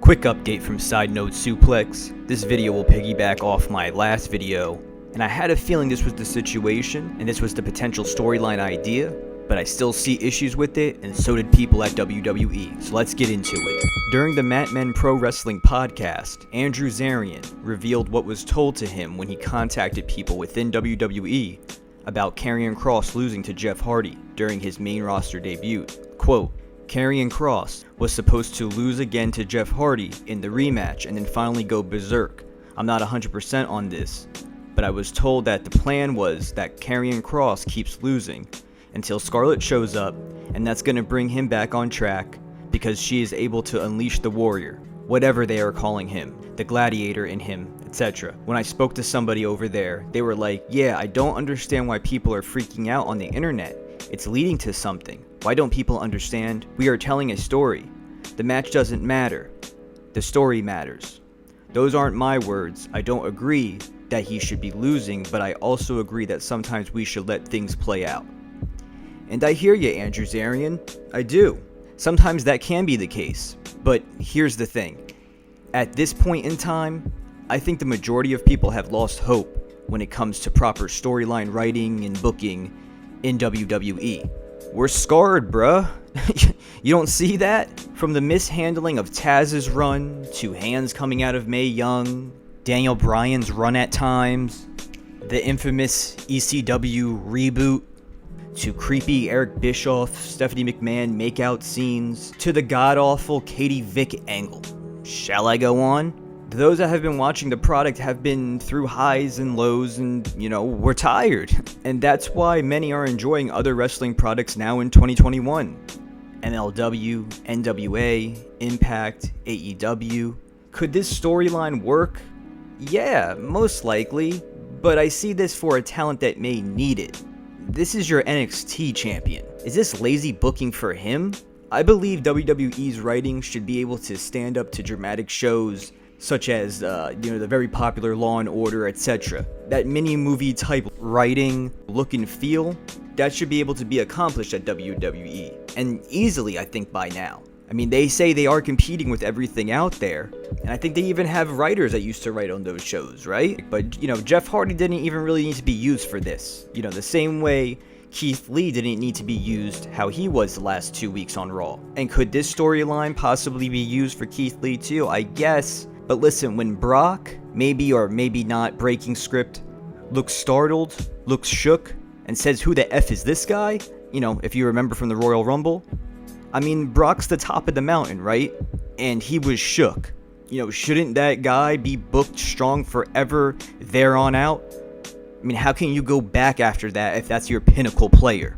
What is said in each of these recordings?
Quick update from Sidenote Suplex. This video will piggyback off my last video, and I had a feeling this was the situation, and this was the potential storyline idea, but I still see issues with it, and so did people at WWE, so let's get into it. During the Mat Men Pro Wrestling podcast, Andrew Zarian revealed what was told to him when he contacted people within WWE about Karrion Kross losing to Jeff Hardy during his main roster debut. Quote, Karrion Kross was supposed to lose again to Jeff Hardy in the rematch and then finally go berzerk. I'm not 100% on this, but I was told that the plan was that Karrion Kross keeps losing until Scarlett shows up, and that's going to bring him back on track because she is able to unleash the warrior, whatever they are calling him, the gladiator in him, etc. When I spoke to somebody over there, they were like, yeah, I don't understand why people are freaking out on the internet. It's leading to something. Why don't people understand? We are telling a story. The match doesn't matter. The story matters. Those aren't my words. I don't agree that he should be losing, but I also agree that sometimes we should let things play out. And I hear you, Andrew Zarian. I do. Sometimes that can be the case. But here's the thing. At this point in time, I think the majority of people have lost hope when it comes to proper storyline writing and booking in WWE. We're scarred, bruh. You don't see that? From the mishandling of Taz's run, to hands coming out of Mae Young, Daniel Bryan's run at times, the infamous ECW reboot, to creepy Eric Bischoff, Stephanie McMahon makeout scenes, to the god-awful Katie Vick angle. Shall I go on? Those that have been watching the product have been through highs and lows and, we're tired. And that's why many are enjoying other wrestling products now in 2021. MLW, NWA, Impact, AEW. Could this storyline work? Yeah, most likely. But I see this for a talent that may need it. This is your NXT champion. Is this lazy booking for him? I believe WWE's writing should be able to stand up to dramatic shows such as, the very popular Law & Order, etc. That mini-movie type writing, look and feel, that should be able to be accomplished at WWE. And easily, I think, by now. I mean, they say they are competing with everything out there, and I think they even have writers that used to write on those shows, right? But, Jeff Hardy didn't even really need to be used for this. The same way Keith Lee didn't need to be used how he was the last 2 weeks on Raw. And could this storyline possibly be used for Keith Lee too? I guess. But listen, when Brock, maybe or maybe not breaking script, looks startled, looks shook, and says, who the F is this guy? If you remember from the Royal Rumble. I mean, Brock's the top of the mountain, right? And he was shook. Shouldn't that guy be booked strong forever there on out? I mean, how can you go back after that if that's your pinnacle player?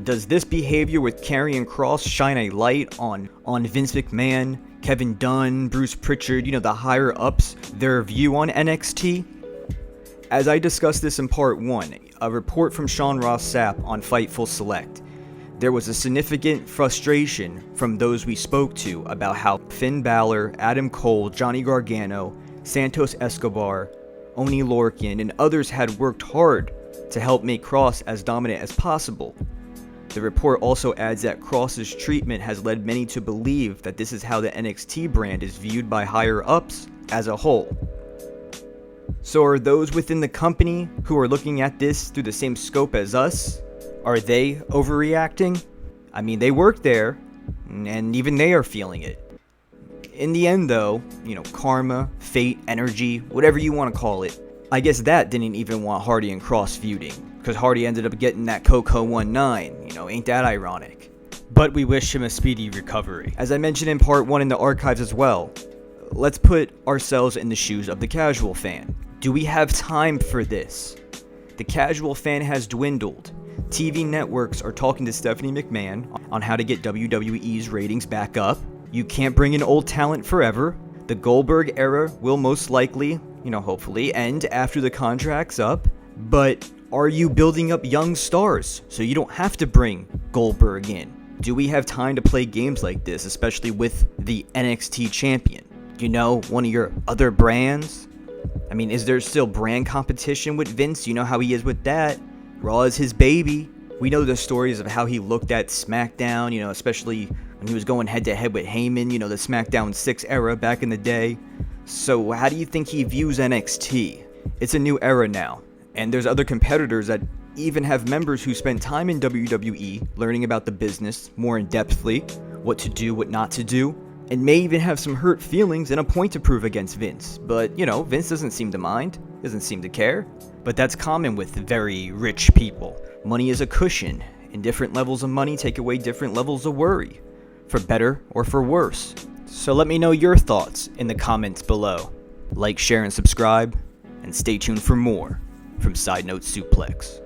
Does this behavior with Karrion Kross shine a light on Vince McMahon, Kevin Dunn, Bruce Pritchard, the higher ups, their view on NXT? As I discussed this in part 1, a report from Sean Ross Sapp on Fightful Select, there was a significant frustration from those we spoke to about how Finn Balor, Adam Cole, Johnny Gargano, Santos Escobar, Oney Lorcan, and others had worked hard to help make Kross as dominant as possible. The report also adds that Kross's treatment has led many to believe that this is how the NXT brand is viewed by higher ups as a whole. So are those within the company who are looking at this through the same scope as us? Are they overreacting? I mean, they work there, and even they are feeling it. In the end though, karma, fate, energy, whatever you want to call it, I guess that didn't even want Hardy and Kross feuding, because Hardy ended up getting that Coco 1-9, ain't that ironic? But we wish him a speedy recovery. As I mentioned in part 1 in the archives as well, let's put ourselves in the shoes of the casual fan. Do we have time for this? The casual fan has dwindled. TV networks are talking to Stephanie McMahon on how to get WWE's ratings back up. You can't bring in old talent forever. The Goldberg era will most likely, hopefully, end after the contract's up. But are you building up young stars so you don't have to bring Goldberg in? Do we have time to play games like this, especially with the NXT champion? One of your other brands? I mean, is there still brand competition with Vince? You know how he is with that. Raw is his baby. We know the stories of how he looked at SmackDown, especially when he was going head to head with Heyman, the SmackDown 6 era back in the day. So how do you think he views NXT? It's a new era now, and there's other competitors that even have members who spend time in WWE learning about the business more in-depthly, what to do, what not to do, and may even have some hurt feelings and a point to prove against Vince. But, Vince doesn't seem to mind, doesn't seem to care. But that's common with very rich people. Money is a cushion, and different levels of money take away different levels of worry, for better or for worse. So let me know your thoughts in the comments below. Like, share, and subscribe, and stay tuned for more from Sidenote Suplex.